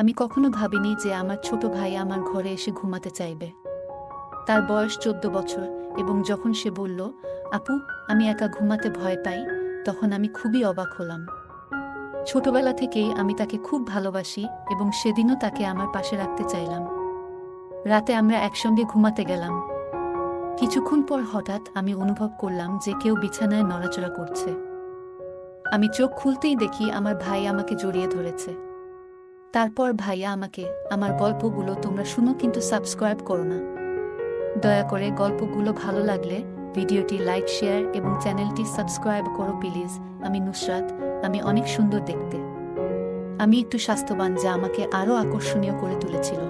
আমি কখনো ভাবিনি যে আমার ছোট ভাই আমার ঘরে এসে ঘুমাতে চাইবে। তার বয়স 14 বছর এবং যখন সে বলল, আপু, আমি একা ঘুমাতে ভয় পাই, তখন আমি খুবই অবাক হলাম। ছোটবেলা থেকেই আমি তাকে খুব ভালোবাসি এবং সেদিনও তাকে আমার পাশে রাখতে চাইলাম। রাতে আমরা একসঙ্গে ঘুমাতে গেলাম। কিছুক্ষণ পর হঠাৎ আমি অনুভব করলাম যে কেউ বিছানায় নড়াচড়া করছে। আমি চোখ খুলতেই দেখি আমার ভাই আমাকে জড়িয়ে ধরেছে। তারপর ভাইয়া আমাকে, আমার গল্পগুলো তোমরা শুনো কিন্তু সাবস্ক্রাইব করো না। দয়া করে গল্পগুলো ভালো লাগলে ভিডিওটি লাইক, শেয়ার এবং চ্যানেলটি সাবস্ক্রাইব করো প্লিজ। আমি নুসরাত, আমি অনেক সুন্দর দেখতে। আমি একটু স্বাস্থ্যবান, যা আমাকে আরও আকর্ষণীয় করে তুলেছিল।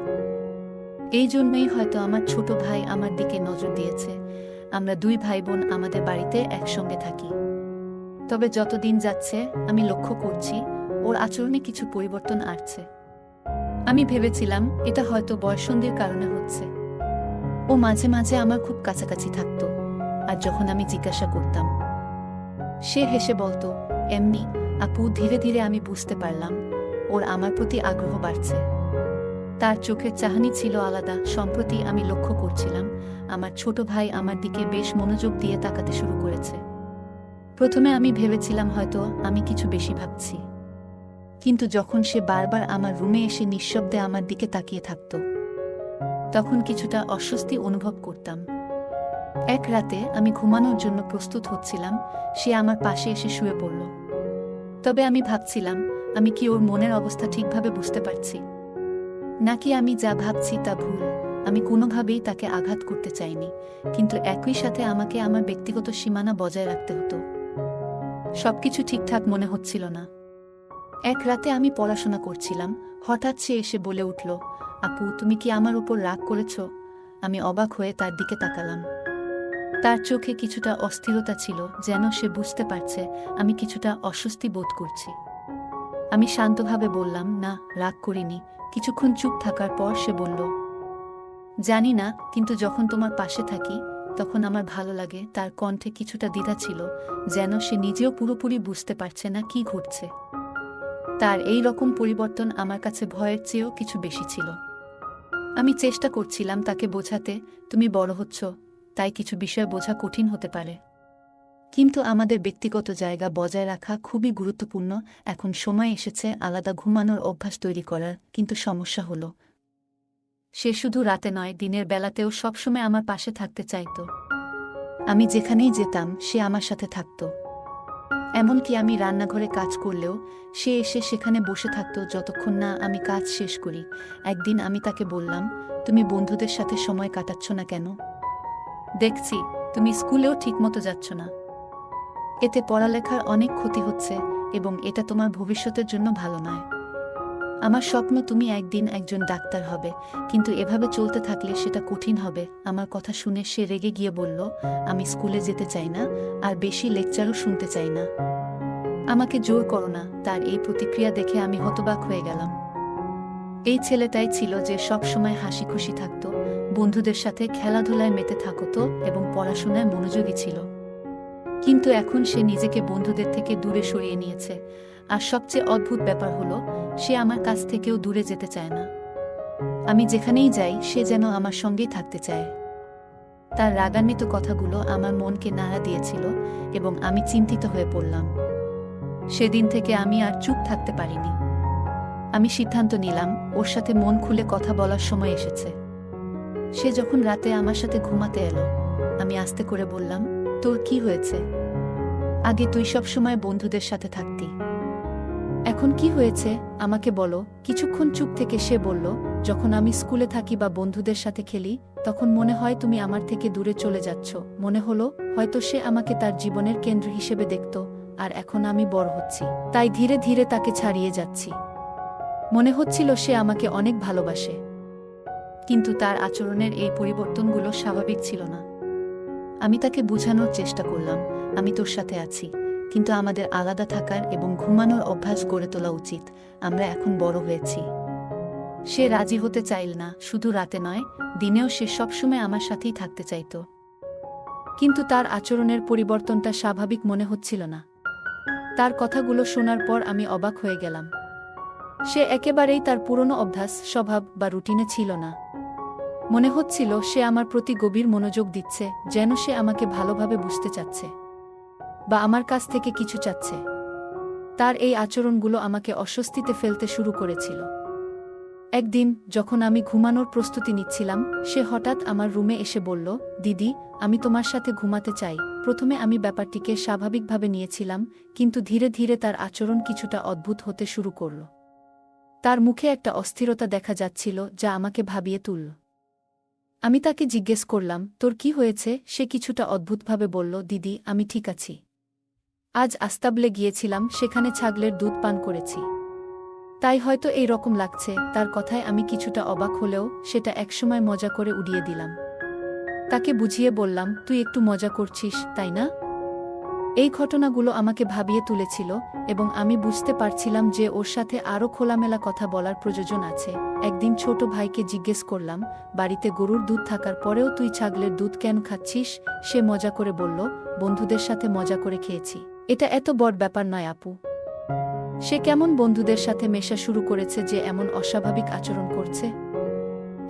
এই জন্যই হয়তো আমার ছোট ভাই আমার দিকে নজর দিয়েছে। আমরা দুই ভাই বোন আমাদের বাড়িতে একসঙ্গে থাকি। তবে যত দিন যাচ্ছে আমি লক্ষ্য করছি ওর আচরণে কিছু পরিবর্তন আসছে। আমি ভেবেছিলাম এটা হয়তো বয়ঃসন্ধির কারণে হচ্ছে। ও মাঝে মাঝে আমার খুব কাছাকাছি থাকতো, আর যখন আমি জিজ্ঞাসা করতাম সে হেসে বলতো, এমনি। আপু, ধীরে ধীরে আমি বুঝতে পারলাম ওর আমার প্রতি আগ্রহ বাড়ছে। তার চোখের চাহনি ছিল আলাদা। সম্প্রতি আমি লক্ষ্য করছিলাম আমার ছোট ভাই আমার দিকে বেশ মনোযোগ দিয়ে তাকাতে শুরু করেছে। প্রথমে আমি ভেবেছিলাম হয়তো আমি কিছু বেশি ভাবছি, কিন্তু যখন সে বারবার আমার রুমে এসে নিঃশব্দে আমার দিকে তাকিয়ে থাকত, তখন কিছুটা অস্বস্তি অনুভব করতাম। এক রাতে আমি ঘুমানোর জন্য প্রস্তুত হচ্ছিলাম, সে আমার পাশে এসে শুয়ে পড়ল। তবে আমি ভাবছিলাম, আমি কি ওর মনের অবস্থা ঠিকভাবে বুঝতে পারছি, নাকি আমি যা ভাবছি তা ভুল। আমি কোনোভাবেই তাকে আঘাত করতে চাইনি, কিন্তু একই সাথে আমাকে আমার ব্যক্তিগত সীমানা বজায় রাখতে হতো। সবকিছু ঠিকঠাক মনে হচ্ছিল না। এক রাতে আমি পড়াশোনা করছিলাম, হঠাৎ সে এসে বলে উঠল, আপু, তুমি কি আমার উপর রাগ করেছ? আমি অবাক হয়ে তার দিকে তাকালাম। তার চোখে কিছুটা অস্থিরতা ছিল, যেন সে বুঝতে পারছে আমি কিছুটা অস্বস্তি বোধ করছি। আমি শান্তভাবে বললাম, না, রাগ করিনি। কিছুক্ষণ চুপ থাকার পর সে বলল, জানি না, কিন্তু যখন তোমার পাশে থাকি তখন আমার ভালো লাগে। তার কণ্ঠে কিছুটা দ্বিধা ছিল, যেন সে নিজেও পুরোপুরি বুঝতে পারছে না কি ঘটছে। তার এই রকম পরিবর্তন আমার কাছে ভয়ের চেয়েও কিছু বেশি ছিল। আমি চেষ্টা করছিলাম তাকে বোঝাতে, তুমি বড় হচ্ছ, তাই কিছু বিষয় বোঝা কঠিন হতে পারে। কিন্তু আমাদের ব্যক্তিগত জায়গা বজায় রাখা খুবই গুরুত্বপূর্ণ। এখন সময় এসেছে আলাদা ঘুমানোর অভ্যাস তৈরি করার। কিন্তু সমস্যা হলো, সে শুধু রাতে নয়, দিনের বেলাতেও সবসময় আমার পাশে থাকতে চাইত। আমি যেখানেই যেতাম সে আমার সাথে থাকত। এমনকি আমি রান্নাঘরে কাজ করলেও সে এসে সেখানে বসে থাকত যতক্ষণ না আমি কাজ শেষ করি। একদিন আমি তাকে বললাম, তুমি বন্ধুদের সাথে সময় কাটাচ্ছ না কেন? দেখছি তুমি স্কুলেও ঠিকমতো যাচ্ছ না। এতে পড়ালেখার অনেক ক্ষতি হচ্ছে এবং এটা তোমার ভবিষ্যতের জন্য ভালো নয়। আমার স্বপ্ন তুমি একদিন একজন ডাক্তার হবে, কিন্তু এভাবে চলতে থাকলে সেটা কঠিন হবে। আমার কথা শুনে সে রেগে গিয়ে বলল, আমি স্কুলে যেতে চাই না, আর বেশি লেকচারও শুনতে চাই না। আমাকে জোর করো না। তার এই প্রতিক্রিয়া দেখে আমি হতবাক হয়ে গেলাম। এই ছেলেটাই ছিল যে সব সময় হাসি খুশি থাকত, বন্ধুদের সাথে খেলাধুলায় মেতে থাকত এবং পড়াশোনায় মনোযোগী ছিল। কিন্তু এখন সে নিজেকে বন্ধুদের থেকে দূরে সরিয়ে নিয়েছে। আর সবচেয়ে অদ্ভুত ব্যাপার হলো, সে আমার কাছ থেকেও দূরে যেতে চায় না। আমি যেখানেই যাই সে যেন আমার সঙ্গেই থাকতে চায়। তার রাগান্বিত কথাগুলো আমার মনকে নাড়া দিয়েছিল এবং আমি চিন্তিত হয়ে পড়লাম। সেদিন থেকে আমি আর চুপ থাকতে পারিনি। আমি সিদ্ধান্ত নিলাম ওর সাথে মন খুলে কথা বলার সময় এসেছে। সে যখন রাতে আমার সাথে ঘুমাতে এলো, আমি আস্তে করে বললাম, তোর কি হয়েছে? আগে তুই সব সময় বন্ধুদের সাথে থাকতি, এখন কি হয়েছে আমাকে বলো। কিছুক্ষণ চুপ থেকে সে বলল, যখন আমি স্কুলে থাকি বা বন্ধুদের সাথে খেলি, তখন মনে হয় তুমি আমার থেকে দূরে চলে যাচ্ছ। মনে হলো হয়তো সে আমাকে তার জীবনের কেন্দ্র হিসেবে দেখত, আর এখন আমি বড় হচ্ছি, তাই ধীরে ধীরে তাকে ছাড়িয়ে যাচ্ছি। মনে হচ্ছিল সে আমাকে অনেক ভালোবাসে, কিন্তু তার আচরণের এই পরিবর্তনগুলো স্বাভাবিক ছিল না। আমি তাকে বোঝানোর চেষ্টা করলাম, আমি তোর সাথে আছি, কিন্তু আমাদের আলাদা থাকার এবং ঘুমানোর অভ্যাস গড়ে তোলা উচিত। আমরা এখন বড় হয়েছি। সে রাজি হতে চাইল না। শুধু রাতে নয়, দিনেও সে সবসময় আমার সাথেই থাকতে চাইত। কিন্তু তার আচরণের পরিবর্তনটা স্বাভাবিক মনে হচ্ছিল না। তার কথাগুলো শোনার পর আমি অবাক হয়ে গেলাম। সে একেবারেই তার পুরনো অভ্যাস, স্বভাব বা রুটিনে ছিল না। মনে হচ্ছিল সে আমার প্রতি গভীর মনোযোগ দিচ্ছে, যেন সে আমাকে ভালোভাবে বুঝতে চাচ্ছে বা আমার কাছ থেকে কিছু চাচ্ছে। তার এই আচরণগুলো আমাকে অস্বস্তিতে ফেলতে শুরু করেছিল। একদিন যখন আমি ঘুমানোর প্রস্তুতি নিচ্ছিলাম, সে হঠাৎ আমার রুমে এসে বলল, দিদি, আমি তোমার সাথে ঘুমাতে চাই। প্রথমে আমি ব্যাপারটিকে স্বাভাবিকভাবে নিয়েছিলাম, কিন্তু ধীরে ধীরে তার আচরণ কিছুটা অদ্ভুত হতে শুরু করল। তার মুখে একটা অস্থিরতা দেখা যাচ্ছিল যা আমাকে ভাবিয়ে তুলল। আমি তাকে জিজ্ঞেস করলাম, তোর কি হয়েছে? সে কিছুটা অদ্ভুতভাবে বলল, দিদি, আমি ঠিক আছি। আজ আস্তাবলে গিয়েছিলাম, সেখানে ছাগলের দুধ পান করেছি। তাই হয়তো এই রকম লাগছে। তার কথায় আমি কিছুটা অবাক হলেও সেটা একসময় মজা করে উড়িয়ে দিলাম। তাকে বুঝিয়ে বললাম, তুই একটু মজা করছিস, তাই না? এই ঘটনাগুলো আমাকে ভাবিয়ে তুলেছিল এবং আমি বুঝতে পারছিলাম যে ওর সাথে আরও খোলামেলা কথা বলার প্রয়োজন আছে। একদিন ছোট ভাইকে জিজ্ঞেস করলাম, বাড়িতে গরুর দুধ থাকার পরেও তুই ছাগলের দুধ কেন খাচ্ছিস? সে মজা করে বলল, বন্ধুদের সাথে মজা করে খেয়েছি। এটা এত বড় ব্যাপার নয় আপু। সে কেমন বন্ধুদের সাথে মেশা শুরু করেছে যে এমন অস্বাভাবিক আচরণ করছে?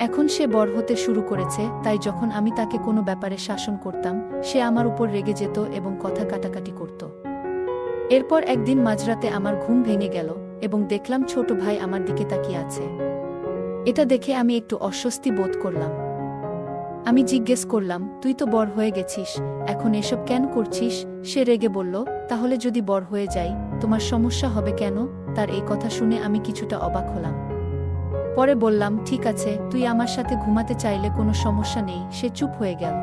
এখন সে বড় হতে শুরু করেছে, তাই যখন আমি তাকে কোনো ব্যাপারে শাসন করতাম, সে আমার উপর রেগে যেত এবং কথা কাটাকাটি করত। এরপর একদিন মাঝরাতে আমার ঘুম ভেঙে গেল এবং দেখলাম ছোট ভাই আমার দিকে তাকিয়ে আছে। এটা দেখে আমি একটু অস্বস্তি বোধ করলাম। আমি জিজ্ঞেস করলাম, তুই তো বড় হয়ে গেছিস, এখন এসব কেন করছিস? সে রেগে বলল, তাহলে যদি বড় হয়ে যাই, তোমার সমস্যা হবে কেন? তার এই কথা শুনে আমি কিছুটা অবাক হলাম। পরে বললাম, ঠিক আছে, তুই আমার সাথে ঘুমাতে চাইলে কোনো সমস্যা নেই। সে চুপ হয়ে গেল।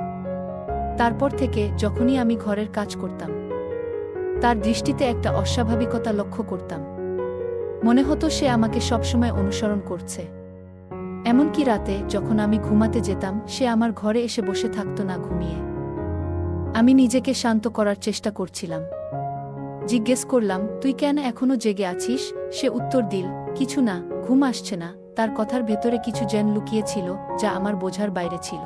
তারপর থেকে যখনই আমি ঘরের কাজ করতাম, তার দৃষ্টিতে একটা অস্বাভাবিকতা লক্ষ্য করতাম। মনে হতো সে আমাকে সবসময় অনুসরণ করছে। এমনকি রাতে যখন আমি ঘুমাতে যেতাম, সে আমার ঘরে এসে বসে থাকত না ঘুমিয়ে। আমি নিজেকে শান্ত করার চেষ্টা করছিলাম। জিজ্ঞেস করলাম, তুই কেন এখনো জেগে আছিস? সে উত্তর দিল, কিছু না, ঘুম আসছে না। তার কথার ভেতরে কিছু যেন লুকিয়েছিল যা আমার বোঝার বাইরে ছিল।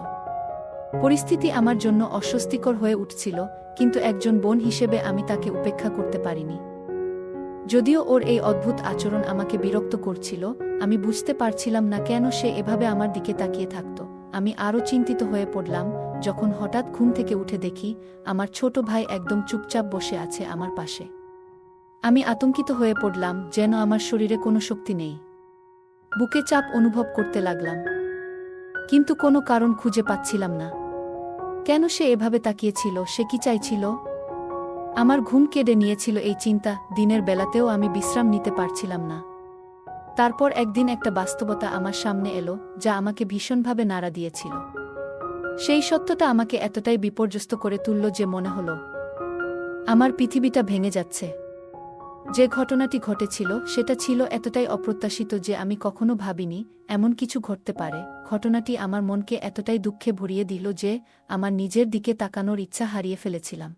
পরিস্থিতি আমার জন্য অস্বস্তিকর হয়ে উঠছিল, কিন্তু একজন বোন হিসেবে আমি তাকে উপেক্ষা করতে পারিনি। যদিও ওর এই অদ্ভুত আচরণ আমাকে বিরক্ত করছিল, আমি বুঝতে পারছিলাম না কেন সে এভাবে আমার দিকে তাকিয়ে থাকত। আমি আরও চিন্তিত হয়ে পড়লাম যখন হঠাৎ ঘুম থেকে উঠে দেখি আমার ছোট ভাই একদম চুপচাপ বসে আছে আমার পাশে। আমি আতঙ্কিত হয়ে পড়লাম, যেন আমার শরীরে কোনো শক্তি নেই। বুকে চাপ অনুভব করতে লাগলাম, কিন্তু কোনো কারণ খুঁজে পাচ্ছিলাম না। কেন সে এভাবে তাকিয়েছিল? সে কি চাইছিল? আমার ঘুম কেড়ে নিয়েছিল এই চিন্তা। দিনের বেলাতেও আমি বিশ্রাম নিতে পারছিলাম না। তারপর একদিন একটা বাস্তবতা আমার সামনে এলো যা আমাকে ভীষণভাবে নাড়া দিয়েছিল। সেই সত্যটা আমাকে এতটাই বিপর্যস্ত করে তুলল যে মনে হলো আমার পৃথিবীটা ভেঙে যাচ্ছে। যে ঘটনাটি ঘটেছিল সেটা ছিল এতটাই অপ্রত্যাশিত যে আমি কখনো ভাবিনি এমন কিছু ঘটতে পারে। ঘটনাটি আমার মনকে এতটাই দুঃখে ভরিয়ে দিল যে আমার নিজের দিকে তাকানোর ইচ্ছা হারিয়ে ফেলেছিলাম।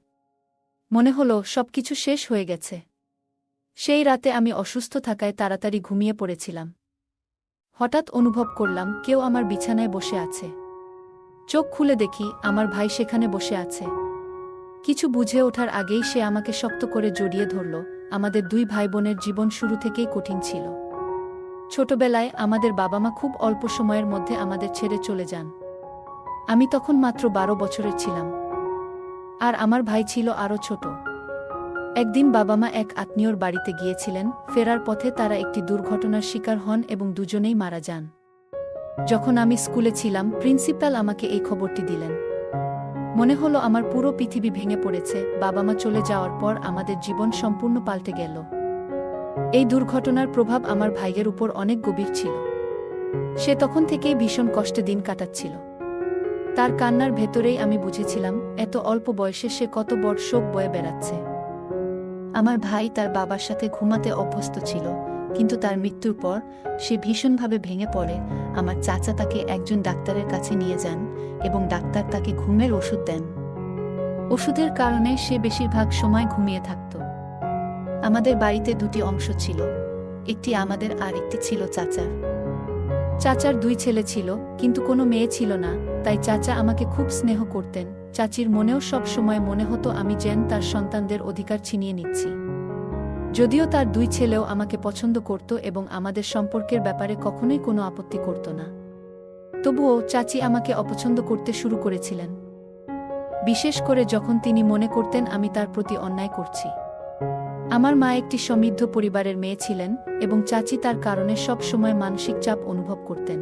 মনে হলো সবকিছু শেষ হয়ে গেছে। সেই রাতে আমি অসুস্থ থাকায় তাড়াতাড়ি ঘুমিয়ে পড়েছিলাম। হঠাৎ অনুভব করলাম কেউ আমার বিছানায় বসে আছে। চোখ খুলে দেখি আমার ভাই সেখানে বসে আছে। কিছু বুঝে ওঠার আগেই সে আমাকে শক্ত করে জড়িয়ে ধরল। আমাদের দুই ভাই বোনের জীবন শুরু থেকেই কঠিন ছিল। ছোটবেলায় আমাদের বাবা মা খুব অল্প সময়ের মধ্যে আমাদের ছেড়ে চলে যান। আমি তখন মাত্র 12 বছরের ছিলাম, আর আমার ভাই ছিল আরও ছোট। একদিন বাবা মা এক আত্মীয়র বাড়িতে গিয়েছিলেন। ফেরার পথে তারা একটি দুর্ঘটনার শিকার হন এবং দুজনেই মারা যান। যখন আমি স্কুলে ছিলাম, প্রিন্সিপাল আমাকে এই খবরটি দিলেন। মনে হলো আমার পুরো পৃথিবী ভেঙে পড়েছে। বাবা মা চলে যাওয়ার পর আমাদের জীবন সম্পূর্ণ পাল্টে গেল। এই দুর্ঘটনার প্রভাব আমার ভাইয়ের উপর অনেক গভীর ছিল। সে তখন থেকেই ভীষণ কষ্টে দিন কাটাচ্ছিল। তার কান্নার ভেতরেই আমি বুঝেছিলাম এত অল্প বয়সে সে কত বড় শোক বয়ে বেড়াচ্ছে। আমার ভাই তার বাবার সাথে ঘুমাতে অভ্যস্ত ছিল, কিন্তু তার মৃত্যুর পর সে ভীষণভাবে ভেঙে পড়ে। আমার চাচা তাকে একজন ডাক্তারের কাছে নিয়ে যান এবং ডাক্তার তাকে ঘুমের ওষুধ দেন। ওষুধের কারণে সে বেশিরভাগ সময় ঘুমিয়ে থাকত। আমাদের বাড়িতে দুটি অংশ ছিল, একটি আমাদের আর একটি ছিল চাচার। চাচার 2 ছেলে ছিল, কিন্তু কোনো মেয়ে ছিল না, তাই চাচা আমাকে খুব স্নেহ করতেন। চাচির মনেও সব সময় মনে হতো আমি যেন তার সন্তানদের অধিকার ছিনিয়ে নিচ্ছি। যদিও তার 2 ছেলেও আমাকে পছন্দ করত এবং আমাদের সম্পর্কের ব্যাপারে কখনোই কোনো আপত্তি করত না, তবুও চাচি আমাকে অপছন্দ করতে শুরু করেছিলেন, বিশেষ করে যখন তিনি মনে করতেন আমি তার প্রতি অন্যায় করছি। আমার মা একটি সমৃদ্ধ পরিবারের মেয়ে ছিলেন এবং চাচি তার কারণে সব সময় মানসিক চাপ অনুভব করতেন।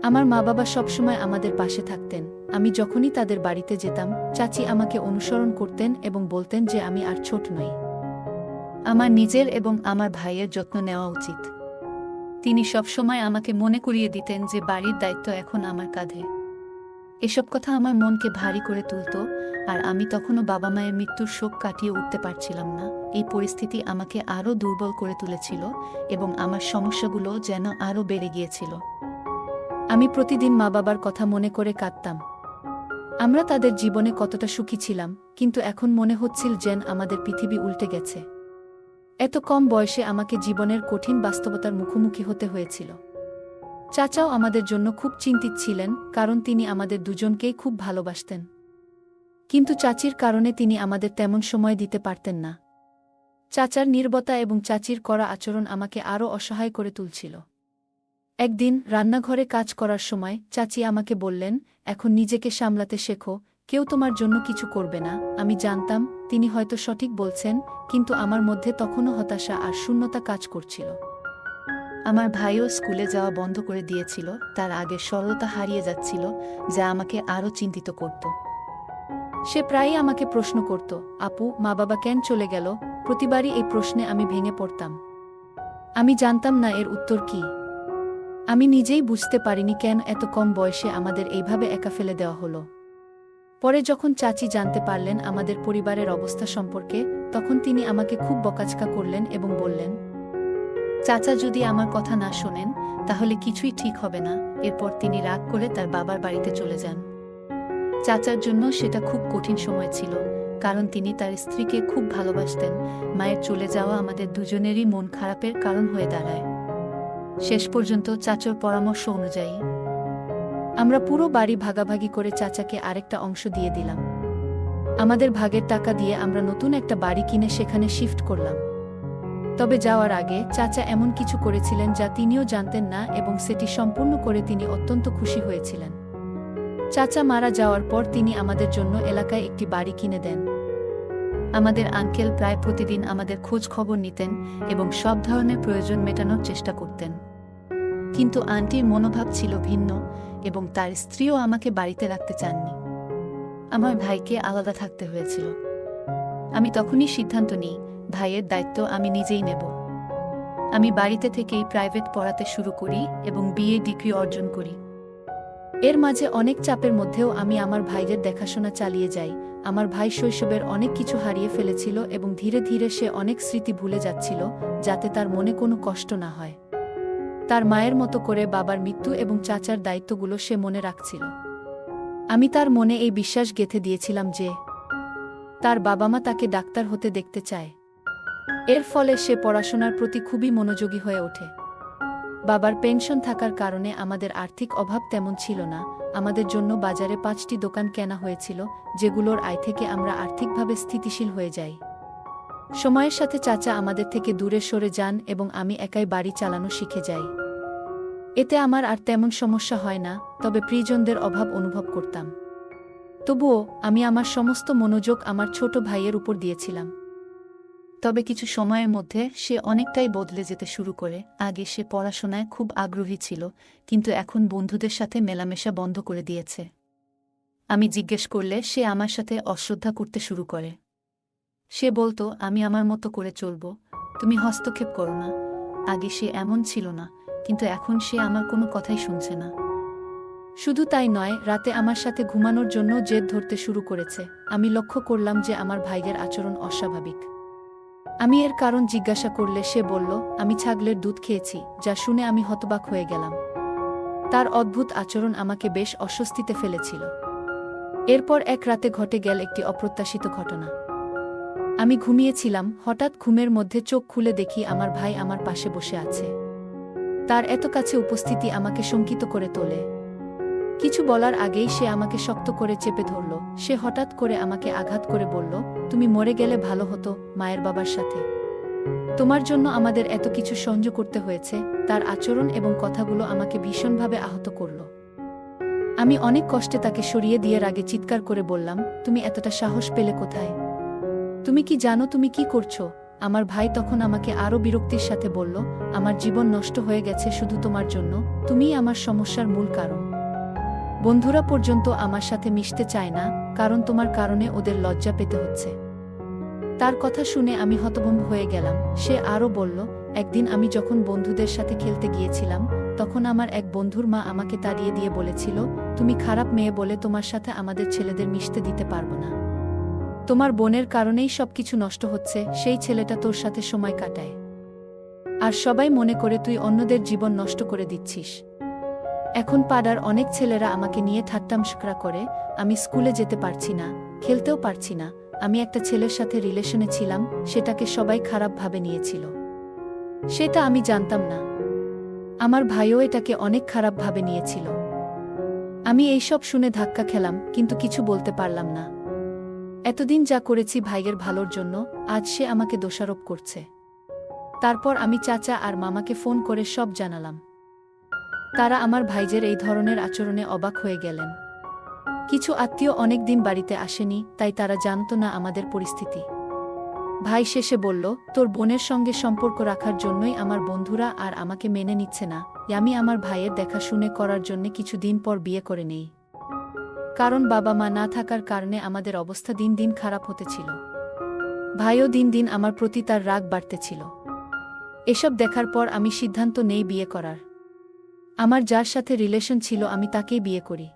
আমার মা-বাবা সবসময় আমাদের পাশে থাকতেন। আমি যখনই তাদের বাড়িতে যেতাম, চাচি আমাকে অনুসরণ করতেন এবং বলতেন যে আমি আর ছোট নই, আমার নিজের এবং আমার ভাইয়ের যত্ন নেওয়া উচিত। তিনি সবসময় আমাকে মনে করিয়ে দিতেন যে বাড়ির দায়িত্ব এখন আমার কাঁধে। এসব কথা আমার মনকে ভারী করে তুলত, আর আমি তখনও বাবা মায়ের মৃত্যুর শোক কাটিয়ে উঠতে পারছিলাম না। এই পরিস্থিতি আমাকে আরও দুর্বল করে তুলেছিল এবং আমার সমস্যাগুলো যেন আরও বেড়ে গিয়েছিল। আমি প্রতিদিন মা বাবার কথা মনে করে কাঁদতাম। আমরা তাদের জীবনে কতটা সুখী ছিলাম, কিন্তু এখন মনে হচ্ছিল যেন আমাদের পৃথিবী উল্টে গেছে। এত কম বয়সে আমাকে জীবনের কঠিন বাস্তবতার মুখোমুখি হতে হয়েছিল। চাচাও আমাদের জন্য খুব চিন্তিত ছিলেন, কারণ তিনি আমাদের দুজনকেই খুব ভালোবাসতেন। কিন্তু চাচির কারণে তিনি আমাদের তেমন সময় দিতে পারতেন না। চাচার নীরবতা এবং চাচির কড়া আচরণ আমাকে আরও অসহায় করে তুলছিল। একদিন রান্নাঘরে কাজ করার সময় চাচি আমাকে বললেন, এখন নিজেকে সামলাতে শেখো, কেউ তোমার জন্য কিছু করবে না। আমি জানতাম তিনি হয়তো সঠিক বলছেন, কিন্তু আমার মধ্যে তখনও হতাশা আর শূন্যতা কাজ করছিল। আমার ভাইও স্কুলে যাওয়া বন্ধ করে দিয়েছিল, তার আগের সরলতা হারিয়ে যাচ্ছিল, যা আমাকে আরও চিন্তিত করত। সে প্রায়ই আমাকে প্রশ্ন করত, আপু, মা বাবা কেন চলে গেল? প্রতিবারই এই প্রশ্নে আমি ভেঙে পড়তাম। আমি জানতাম না এর উত্তর কী। আমি নিজেই বুঝতে পারিনি কেন এত কম বয়সে আমাদের এইভাবে একা ফেলে দেওয়া হলো। পরে যখন চাচি জানতে পারলেন আমাদের পরিবারের অবস্থা সম্পর্কে, তখন তিনি আমাকে খুব বকাঝকা করলেন এবং বললেন, চাচা যদি আমার কথা না শোনেন তাহলে কিছুই ঠিক হবে না। এরপর তিনি রাগ করে তার বাবার বাড়িতে চলে যান। চাচার জন্য সেটা খুব কঠিন সময় ছিল, কারণ তিনি তার স্ত্রীকে খুব ভালোবাসতেন। মায়ের চলে যাওয়া আমাদের দুজনেরই মন খারাপের কারণ হয়ে দাঁড়ায়। শেষ পর্যন্ত চাচার পরামর্শ অনুযায়ী আমরা পুরো বাড়ি ভাগাভাগি করে চাচাকে আরেকটা অংশ দিয়ে দিলাম। আমাদের ভাগের টাকা দিয়ে আমরা নতুন একটা বাড়ি কিনে সেখানে শিফট করলাম। তবে যাওয়ার আগে চাচা এমন কিছু করেছিলেন যা তিনিও জানতেন না, এবং সেটি সম্পূর্ণ করে তিনি অত্যন্ত খুশি হয়েছিলেন। চাচা মারা যাওয়ার পর তিনি আমাদের জন্য এলাকায় একটি বাড়ি কিনে দেন। আমাদের আঙ্কেল প্রায় প্রতিদিন আমাদের খোঁজ খবর নিতেন এবং সব ধরনের প্রয়োজন মেটানোর চেষ্টা করতেন। কিন্তু আন্টির মনোভাব ছিল ভিন্ন, এবং তার স্ত্রীও আমাকে বাড়িতে রাখতে চাননি। আমার ভাইকে আলাদা থাকতে হয়েছিল। আমি তখনই সিদ্ধান্ত নিই, ভাইয়ের দায়িত্ব আমি নিজেই নেব। আমি বাড়িতে থেকেই প্রাইভেট পড়াতে শুরু করি এবং বিএ ডিগ্রি অর্জন করি। এর মাঝে অনেক চাপের মধ্যেও আমি আমার ভাইয়ের দেখাশোনা চালিয়ে যাই। আমার ভাই শৈশবের অনেক কিছু হারিয়ে ফেলেছিল এবং ধীরে ধীরে সে অনেক স্মৃতি ভুলে যাচ্ছিল, যাতে তার মনে কোনো কষ্ট না হয়। তার মায়ের মতো করে বাবার মৃত্যু এবং চাচার দায়িত্বগুলো সে মনে রাখছিল। আমি তার মনে এই বিশ্বাস গেঁথে দিয়েছিলাম যে তার বাবা মা তাকে ডাক্তার হতে দেখতে চায়। এর ফলে সে পড়াশোনার প্রতি খুবই মনোযোগী হয়ে ওঠে। বাবার পেনশন থাকার কারণে আমাদের আর্থিক অভাব তেমন ছিল না। আমাদের জন্য বাজারে 5টি দোকান কেনা হয়েছিল, যেগুলোর আয় থেকে আমরা আর্থিকভাবে স্থিতিশীল হয়ে যাই। সময়ের সাথে চাচা আমাদের থেকে দূরে সরে যান এবং আমি একাই বাড়ি চালানো শিখে যাই। এতে আমার আর তেমন সমস্যা হয় না, তবে প্রিয়জনদের অভাব অনুভব করতাম। তবুও আমি আমার সমস্ত মনোযোগ আমার ছোট ভাইয়ের উপর দিয়েছিলাম। তবে কিছু সময়ের মধ্যে সে অনেকটাই বদলে যেতে শুরু করে। আগে সে পড়াশোনায় খুব আগ্রহী ছিল, কিন্তু এখন বন্ধুদের সাথে মেলামেশা বন্ধ করে দিয়েছে। আমি জিজ্ঞেস করলে সে আমার সাথে অশ্রদ্ধা করতে শুরু করে। সে বলতো, আমি আমার মতো করে চলব, তুমি হস্তক্ষেপ করো না। আগে সে এমন ছিল না, কিন্তু এখন সে আমার কোনো কথাই শুনছে না। শুধু তাই নয়, রাতে আমার সাথে ঘুমানোর জন্য জেদ ধরতে শুরু করেছে। আমি লক্ষ্য করলাম যে আমার ভাইয়ের আচরণ অস্বাভাবিক। আমি এর কারণ জিজ্ঞাসা করলে সে বলল, আমি ছাগলের দুধ খেয়েছি, যা শুনে আমি হতবাক হয়ে গেলাম। তার অদ্ভুত আচরণ আমাকে বেশ অস্বস্তিতে ফেলেছিল। এরপর এক রাতে ঘটে গেল একটি অপ্রত্যাশিত ঘটনা। আমি ঘুমিয়েছিলাম, হঠাৎ ঘুমের মধ্যে চোখ খুলে দেখি আমার ভাই আমার পাশে বসে আছে। তার এত কাছে উপস্থিতি আমাকে শঙ্কিত করে তোলে। কিছু বলার আগেই সে আমাকে শক্ত করে চেপে ধরল। সে হঠাৎ করে আমাকে আঘাত করে বলল, তুমি মরে গেলে ভালো হতো, মায়ের বাবার সাথে। তোমার জন্য আমাদের এত কিছু সহ্য করতে হয়েছে। তার আচরণ এবং কথাগুলো আমাকে ভীষণভাবে আহত করল। আমি অনেক কষ্টে তাকে সরিয়ে দিয়ে রাগে চিৎকার করে বললাম, তুমি এতটা সাহস পেলে কোথায়? তুমি কি জানো তুমি কি করছো? আমার ভাই তখন আমাকে আরও বিরক্তির সাথে বলল, আমার জীবন নষ্ট হয়ে গেছে শুধু তোমার জন্য, তুমিই আমার সমস্যার মূল কারণ। বন্ধুরা পর্যন্ত আমার সাথে মিশতে চায় না, কারণ তোমার কারণে ওদের লজ্জা পেতে হচ্ছে। তার কথা শুনে আমি হতভম্ব হয়ে গেলাম। সে আরও বলল, একদিন আমি যখন বন্ধুদের সাথে খেলতে গিয়েছিলাম, তখন আমার এক বন্ধুর মা আমাকে তাড়িয়ে দিয়ে বলেছিল, তুমি খারাপ মেয়ে বলে তোমার সাথে আমাদের ছেলেদের মিশতে দিতে পারবো না। তোমার বোনের কারণেই সবকিছু নষ্ট হচ্ছে, সেই ছেলেটা তোর সাথে সময় কাটায়। আর সবাই মনে করে তুই অন্যদের জীবন নষ্ট করে দিচ্ছিস। এখন পাড়ার অনেক ছেলেরা আমাকে নিয়ে ঠাট্টামস্করা করে, আমি স্কুলে যেতে পারছি না, খেলতেও পারছি না। আমি একটা ছেলের সাথে রিলেশনে ছিলাম, সেটাকে সবাই খারাপভাবে নিয়েছিল। সেটা আমি জানতাম না। আমার ভাইও এটাকে অনেক খারাপভাবে নিয়েছিল। আমি এইসব শুনে ধাক্কা খেলাম, কিন্তু কিছু বলতে পারলাম না। এতদিন যা করেছি ভাইয়ের ভালোর জন্য, আজ সে আমাকে দোষারোপ করছে। তারপর আমি চাচা আর মামাকে ফোন করে সব জানালাম। তারা আমার ভাইজের এই ধরনের আচরণে অবাক হয়ে গেলেন। কিছু আত্মীয় অনেক দিন বাড়িতে আসেনি, তাই তারা জানত না আমাদের পরিস্থিতি। ভাই শেষে বলল, তোর বোনের সঙ্গে সম্পর্ক রাখার জন্যই আমার বন্ধুরা আর আমাকে মেনে নিচ্ছে না। আমি আমার ভাইয়ের দেখাশুনে করার জন্য কিছু দিন পর বিয়ে করে নেই। কারণ বাবা মা না থাকার কারণে আমাদের অবস্থা দিন দিন খারাপ হতেছিল। ভাইও দিন দিন আমার প্রতি তার রাগ বাড়তেছিল। এসব দেখার পর আমি সিদ্ধান্ত নেই বিয়ে করার। আমার যার সাথে রিলেশন ছিল আমি তাকেই বিয়ে করি,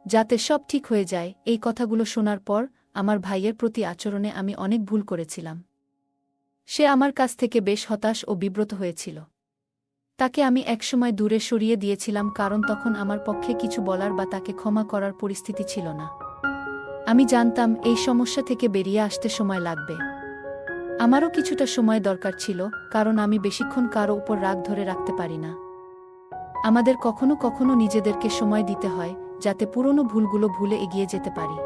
যাতে সব ঠিক হয়ে যায়। এই কথাগুলো শোনার পর আমার ভাইয়ের প্রতি আচরণে আমি অনেক ভুল করেছিলাম। সে আমার কাছ থেকে বেশ হতাশ ও বিব্রত হয়েছিল। তাকে আমি একসময় দূরে সরিয়ে দিয়েছিলাম, কারণ তখন আমার পক্ষে কিছু বলার বা তাকে ক্ষমা করার পরিস্থিতি ছিল না। আমি জানতাম এই সমস্যা থেকে বেরিয়ে আসতে সময় লাগবে। আমারও কিছুটা সময় দরকার ছিল, কারণ আমি বেশিক্ষণ কারো উপর রাগ ধরে রাখতে পারি না। আমাদের কখনো কখনো নিজেদেরকে সময় দিতে হয়, যাতে পুরনো ভুলগুলো ভুলে এগিয়ে যেতে পারি।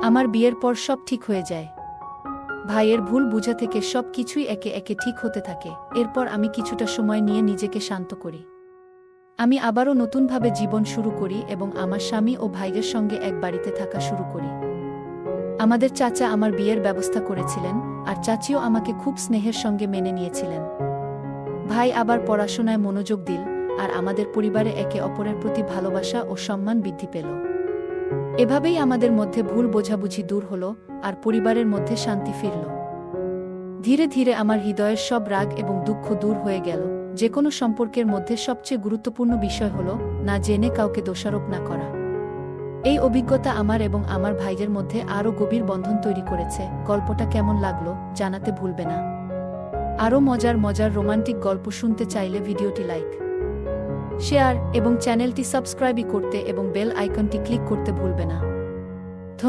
আমার বিয়ের পর সব ঠিক হয়ে যায়। ভাইয়ের ভুল বোঝা থেকে সব কিছুই একে একে ঠিক হতে থাকে। এরপর আমি কিছুটা সময় নিয়ে নিজেকে শান্ত করি। আমি আবারও নতুনভাবে জীবন শুরু করি এবং আমার স্বামী ও ভাইয়ের সঙ্গে এক বাড়িতে থাকা শুরু করি। আমাদের চাচা আমার বিয়ের ব্যবস্থা করেছিলেন, আর চাচিও আমাকে খুব স্নেহের সঙ্গে মেনে নিয়েছিলেন। ভাই আবার পড়াশোনায় মনোযোগ দিল, আর আমাদের পরিবারে একে অপরের প্রতি ভালোবাসা ও সম্মান বৃদ্ধি পেল। এভাবেই আমাদের মধ্যে ভুল বোঝাবুঝি দূর হল, আর পরিবারের মধ্যে শান্তি ফিরল। ধীরে ধীরে আমার হৃদয়ের সব রাগ এবং দুঃখ দূর হয়ে গেল। যে কোনো সম্পর্কের মধ্যে সবচেয়ে গুরুত্বপূর্ণ বিষয় হল না জেনে কাউকে দোষারোপ না করা। এই অভিজ্ঞতা আমার এবং আমার ভাইয়ের মধ্যে আরও গভীর বন্ধন তৈরি করেছে। গল্পটা কেমন লাগলো জানাতে ভুলবে না। আরও মজার মজার রোমান্টিক গল্প শুনতে চাইলে ভিডিওটি লাইক, শেয়ার এবং চ্যানেলটি সাবস্ক্রাইব করতে এবং বেল আইকনটি ক্লিক করতে ভুলবে না।